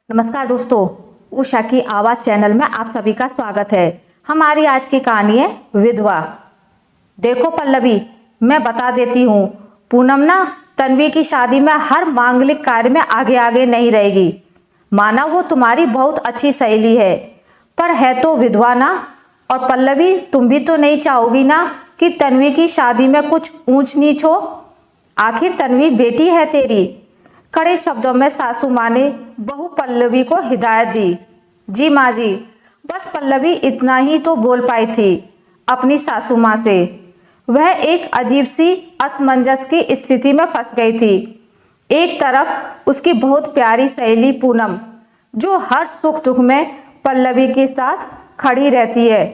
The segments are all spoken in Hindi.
नमस्कार दोस्तों, उषा की आवाज़ चैनल में आप सभी का स्वागत है। हमारी आज की कहानी है विधवा। देखो पल्लवी, मैं बता देती हूँ, पूनम ना तन्वी की शादी में हर मांगलिक कार्य में आगे आगे नहीं रहेगी। माना वो तुम्हारी बहुत अच्छी सहेली है, पर है तो विधवा ना। और पल्लवी, तुम भी तो नहीं चाहोगी ना कि तन्वी की शादी में कुछ ऊंच नीच हो। आखिर तन्वी बेटी है तेरी। कड़े शब्दों में सासू माँ ने बहू पल्लवी को हिदायत दी। जी माँ जी। बस पल्लवी इतना ही तो बोल पाई थी अपनी सासू माँ से। वह एक अजीब सी असमंजस की स्थिति में फंस गई थी। एक तरफ उसकी बहुत प्यारी सहेली पूनम, जो हर सुख दुख में पल्लवी के साथ खड़ी रहती है,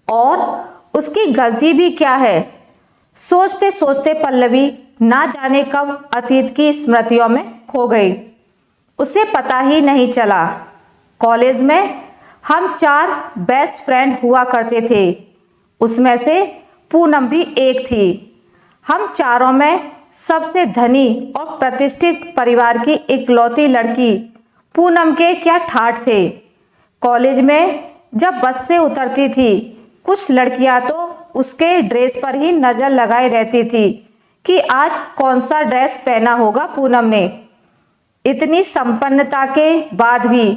और उसकी गलती भी क्या है। सोचते सोचते पल्लवी ना जाने कब अतीत की स्मृतियों में खो गई। उसे पता ही नहीं चला। कॉलेज में हम 4 बेस्ट फ्रेंड हुआ करते थे, उसमें से पूनम भी एक थी। हम चारों में सबसे धनी और प्रतिष्ठित परिवार की इकलौती लड़की पूनम के क्या ठाठ थे। कॉलेज में जब बस से उतरती थी, कुछ लड़कियां तो उसके ड्रेस पर ही नजर लगाए रहती थी कि आज कौन सा ड्रेस पहना होगा पूनम ने। इतनी संपन्नता के बाद भी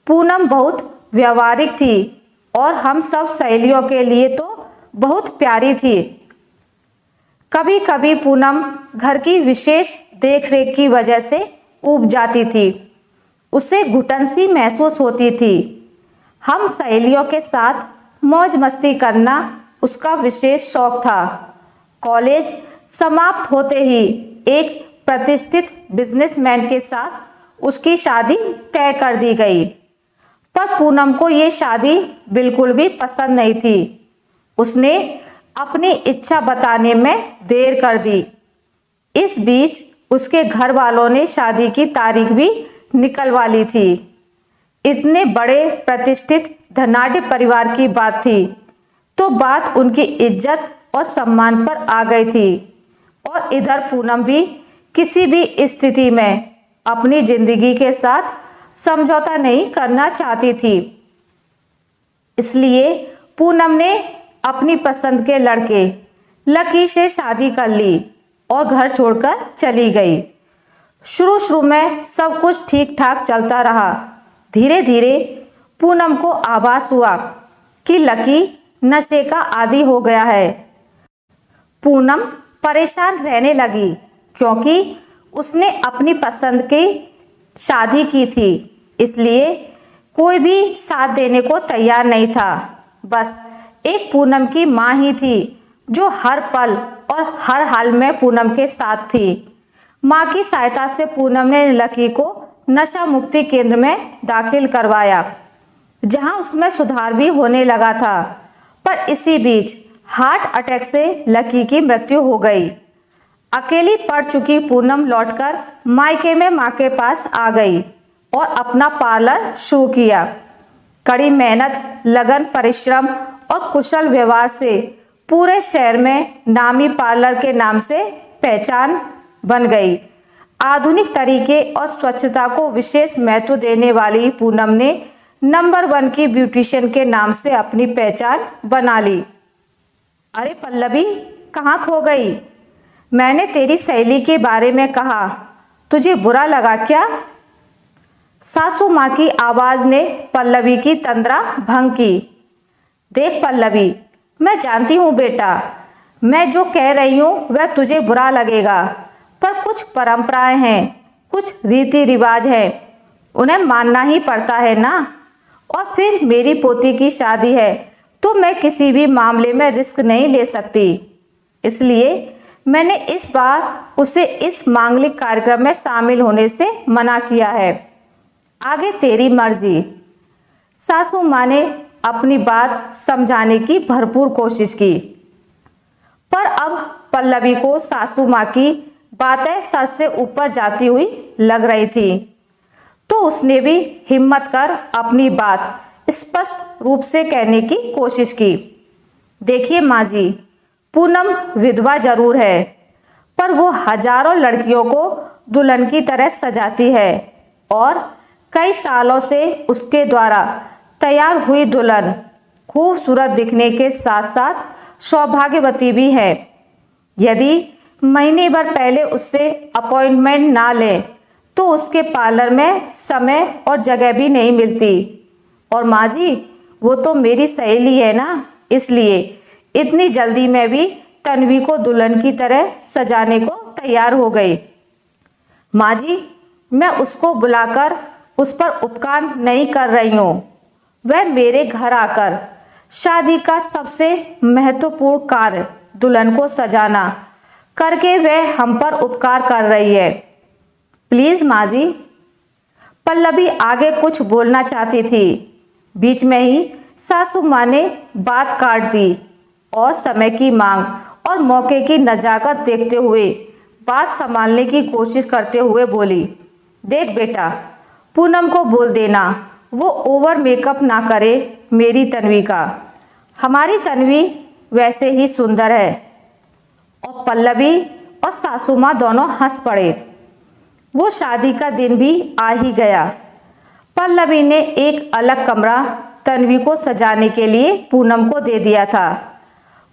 पूनम बहुत व्यवहारिक थी और हम सब सहेलियों के लिए तो बहुत प्यारी थी। कभी कभी पूनम घर की विशेष देखरेख की वजह से ऊब जाती थी। उसे घुटन सी महसूस होती थी। हम सहेलियों के साथ मौज मस्ती करना उसका विशेष शौक था। कॉलेज समाप्त होते ही एक प्रतिष्ठित बिजनेसमैन के साथ उसकी शादी तय कर दी गई, पर पूनम को ये शादी बिल्कुल भी पसंद नहीं थी। उसने अपनी इच्छा बताने में देर कर दी। इस बीच उसके घर वालों ने शादी की तारीख भी निकलवा ली थी। इतने बड़े प्रतिष्ठित धनाढ्य परिवार की बात थी, तो बात उनकी इज्जत और सम्मान पर आ गई थी। और इधर पूनम भी किसी भी स्थिति में अपनी जिंदगी के साथ समझौता नहीं करना चाहती थी। इसलिए पूनम ने अपनी पसंद के लड़के लकी से शादी कर ली और घर छोड़कर चली गई। शुरू में सब कुछ ठीक ठाक चलता रहा। धीरे धीरे पूनम को आभास हुआ कि लकी नशे का आदी हो गया है। पूनम परेशान रहने लगी, क्योंकि उसने अपनी पसंद की शादी की थी, इसलिए कोई भी साथ देने को तैयार नहीं था। बस एक पूनम की माँ ही थी जो हर पल और हर हाल में पूनम के साथ थी। माँ की सहायता से पूनम ने लकी को नशा मुक्ति केंद्र में दाखिल करवाया, जहां उसमें सुधार भी होने लगा था। पर इसी बीच हार्ट अटैक से लकी की मृत्यु हो गई। अकेली पड़ चुकी पूनम लौटकर मायके में मां के पास आ गई और अपना पार्लर शुरू किया। कड़ी मेहनत, लगन, परिश्रम और कुशल व्यवहार से पूरे शहर में नामी पार्लर के नाम से पहचान बन गई। आधुनिक तरीके और स्वच्छता को विशेष महत्व देने वाली पूनम ने नंबर 1 की ब्यूटिशियन के नाम से अपनी पहचान बना ली। अरे पल्लवी, कहाँ खो गई? मैंने तेरी सहेली के बारे में कहा, तुझे बुरा लगा क्या? सासू माँ की आवाज ने पल्लवी की तंद्रा भंग की। देख पल्लवी, मैं जानती हूँ बेटा, मैं जो कह रही हूँ वह तुझे बुरा लगेगा, पर कुछ परंपराएं हैं, कुछ रीति रिवाज हैं, उन्हें मानना ही पड़ता है ना। और फिर मेरी पोती की शादी है, तो मैं किसी भी मामले में रिस्क नहीं ले सकती। इसलिए मैंने इस बार उसे इस मांगलिक कार्यक्रम में शामिल होने से मना किया है। आगे तेरी मर्जी। सासू माँ ने अपनी बात समझाने की भरपूर कोशिश की, पर अब पल्लवी को सासू माँ की बातें सर से ऊपर जाती हुई लग रही थी, तो उसने भी हिम्मत कर अपनी बात स्पष्ट रूप से कहने की कोशिश की। देखिए माँ जी, पूनम विधवा जरूर है, पर वो हजारों लड़कियों को दुल्हन की तरह सजाती है और कई सालों से उसके द्वारा तैयार हुई दुल्हन खूबसूरत दिखने के साथ साथ सौभाग्यवती भी है। यदि महीने भर पहले उससे अपॉइंटमेंट ना लें तो उसके पार्लर में समय और जगह भी नहीं मिलती। और माँ जी, वो तो मेरी सहेली है ना, इसलिए इतनी जल्दी में भी तन्वी को दुल्हन की तरह सजाने को तैयार हो गई। माँ जी, मैं उसको बुलाकर उस पर उपकार नहीं कर रही हूँ। वह मेरे घर आकर शादी का सबसे महत्वपूर्ण कार्य दुल्हन को सजाना करके वह हम पर उपकार कर रही है। प्लीज माँ जी। पल्लवी आगे कुछ बोलना चाहती थी, बीच में ही सासू माँ ने बात काट दी और समय की मांग और मौके की नजाकत देखते हुए बात संभालने की कोशिश करते हुए बोली, देख बेटा, पूनम को बोल देना वो ओवर मेकअप ना करे मेरी तन्वी का। हमारी तन्वी वैसे ही सुंदर है। और पल्लवी और सासू माँ दोनों हंस पड़े। वो शादी का दिन भी आ ही गया। पल्लवी ने एक अलग कमरा तन्वी को सजाने के लिए पूनम को दे दिया था।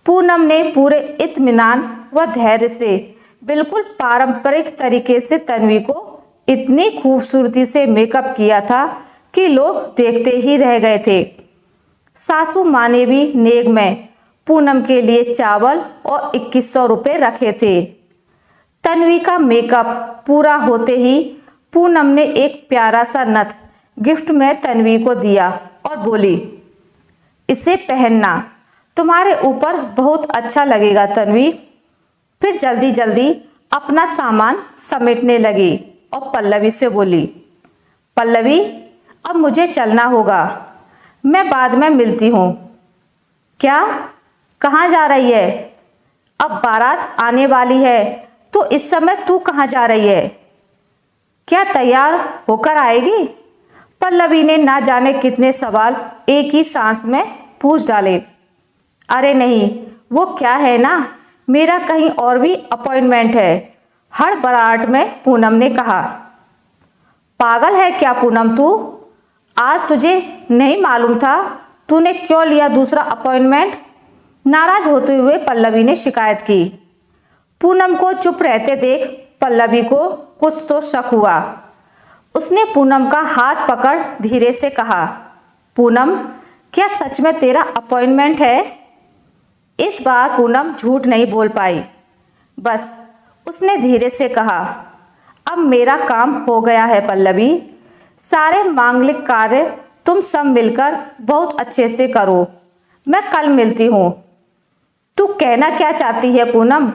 पूनम ने पूरे इत्मीनान व धैर्य से बिल्कुल पारंपरिक तरीके से तन्वी को इतनी खूबसूरती से मेकअप किया था कि लोग देखते ही रह गए थे। सासू माँ ने भी नेग में पूनम के लिए चावल और 2100 रुपये रखे थे। तन्वी का मेकअप पूरा होते ही पूनम ने एक प्यारा सा नथ गिफ्ट में तन्वी को दिया और बोली, इसे पहनना, तुम्हारे ऊपर बहुत अच्छा लगेगा तन्वी। फिर जल्दी जल्दी अपना सामान समेटने लगी और पल्लवी से बोली, पल्लवी, अब मुझे चलना होगा, मैं बाद में मिलती हूँ। क्या? कहाँ जा रही है? अब बारात आने वाली है तो इस समय तू कहाँ जा रही है? क्या तैयार होकर आएगी? पल्लवी ने ना जाने कितने सवाल एक ही सांस में पूछ डाले। अरे नहीं, वो क्या है ना, मेरा कहीं और भी अपॉइंटमेंट है, हड़बड़ाहट में पूनम ने कहा। पागल है क्या पूनम तू? आज तुझे नहीं मालूम था? तूने क्यों लिया दूसरा अपॉइंटमेंट? नाराज होते हुए पल्लवी ने शिकायत की। पूनम को चुप रहते देख पल्लवी को कुछ तो शक हुआ। उसने पूनम का हाथ पकड़ धीरे से कहा, पूनम, क्या सच में तेरा अपॉइंटमेंट है? इस बार पूनम झूठ नहीं बोल पाई। बस उसने धीरे से कहा, अब मेरा काम हो गया है पल्लवी, सारे मांगलिक कार्य तुम सब मिलकर बहुत अच्छे से करो, मैं कल मिलती हूँ। तू कहना क्या चाहती है पूनम?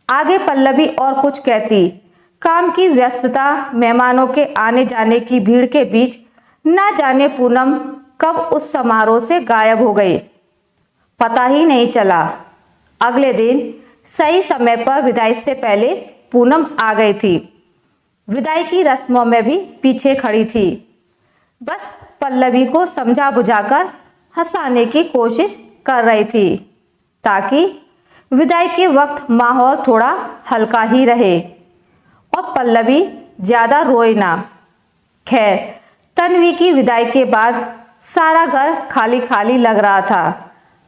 आगे पल्लवी और कुछ कहती, काम की व्यस्तता, मेहमानों के आने जाने की भीड़ के बीच ना जाने पूनम कब उस समारोह से गायब हो गई, पता ही नहीं चला। अगले दिन सही समय पर विदाई से पहले पूनम आ गई थी। विदाई की रस्मों में भी पीछे खड़ी थी, बस पल्लवी को समझा बुझाकर हंसाने की कोशिश कर रही थी ताकि विदाई के वक्त माहौल थोड़ा हल्का ही रहे और पल्लवी ज्यादा रोए ना। खैर, तन्वी की विदाई के बाद सारा घर खाली खाली लग रहा था।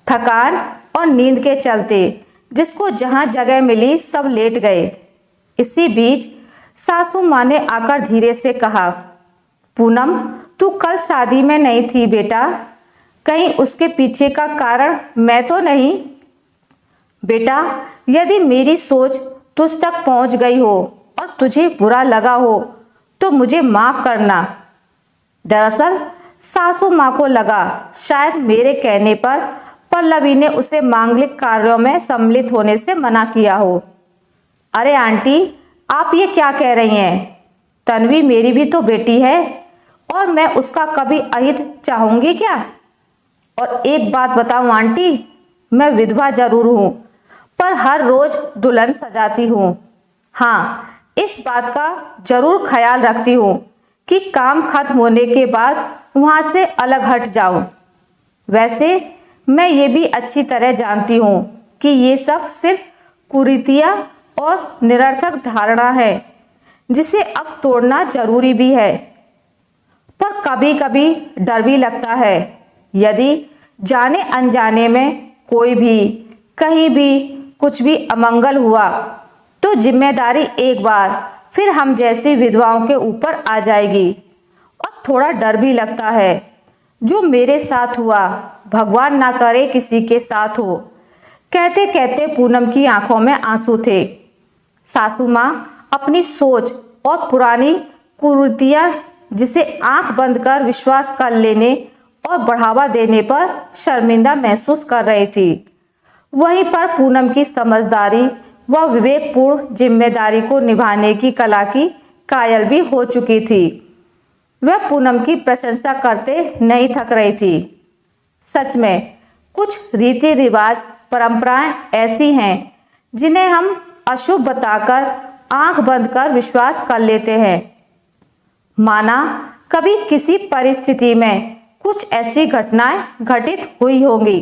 थकान और नींद के चलते जिसको जहां जगह मिली सब लेट गए। इसी बीच सासू माँ ने आकर धीरे से कहा, पूनम, तू कल शादी में नहीं थी बेटा, कहीं उसके पीछे का कारण मैं तो नहीं? बेटा, यदि मेरी सोच तुझ तक पहुंच गई हो और तुझे बुरा लगा हो तो मुझे माफ करना। दरअसल सासू माँ को लगा शायद मेरे कहने पर पल्लवी ने उसे मांगलिक कार्यों में सम्मिलित होने से मना किया हो। अरे आंटी, आप ये क्या कह रही हैं? तन्वी मेरी भी तो बेटी है और मैं उसका कभी अहित चाहूंगी क्या? और एक बात बताऊं आंटी, मैं विधवा जरूर हूं पर हर रोज दुल्हन सजाती हूं। हाँ, इस बात का जरूर ख्याल रखती हूँ कि काम खत्म होने के बाद वहाँ से अलग हट जाऊं। वैसे मैं ये भी अच्छी तरह जानती हूँ कि ये सब सिर्फ कुरीतियाँ और निरर्थक धारणा है जिसे अब तोड़ना जरूरी भी है। कभी कभी डर भी लगता है। यदि जाने अनजाने में कोई भी कहीं भी कुछ भी अमंगल हुआ तो जिम्मेदारी एक बार फिर हम जैसी विधवाओं के ऊपर आ जाएगी। और थोड़ा डर भी लगता है, जो मेरे साथ हुआ भगवान ना करे किसी के साथ हो। कहते कहते पूनम की आंखों में आंसू थे। सासू माँ अपनी सोच और पुरानी कुरीतियां, जिसे आंख बंद कर विश्वास कर लेने और बढ़ावा देने पर शर्मिंदा महसूस कर रही थी। वहीं पर पूनम की समझदारी व विवेकपूर्ण जिम्मेदारी को निभाने की कला की कायल भी हो चुकी थी। वह पूनम की प्रशंसा करते नहीं थक रही थी। सच में कुछ रीति रिवाज परंपराएं ऐसी हैं जिन्हें हम अशुभ बताकर आंख बंद कर विश्वास कर लेते हैं। माना कभी किसी परिस्थिति में कुछ ऐसी घटनाएं घटित हुई होंगी,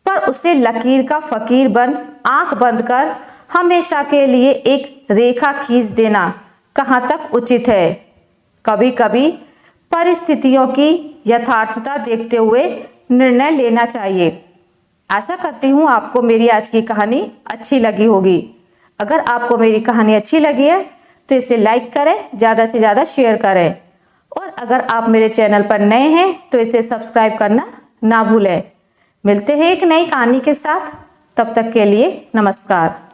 पर उसे लकीर का फकीर बन आंख बंद कर हमेशा के लिए एक रेखा खींच देना कहाँ तक उचित है। कभी कभी परिस्थितियों की यथार्थता देखते हुए निर्णय लेना चाहिए। आशा करती हूँ आपको मेरी आज की कहानी अच्छी लगी होगी। अगर आपको मेरी कहानी अच्छी लगी है तो इसे लाइक करें, ज़्यादा से ज़्यादा शेयर करें, और अगर आप मेरे चैनल पर नए हैं तो इसे सब्सक्राइब करना ना भूलें। मिलते हैं एक नई कहानी के साथ, तब तक के लिए नमस्कार।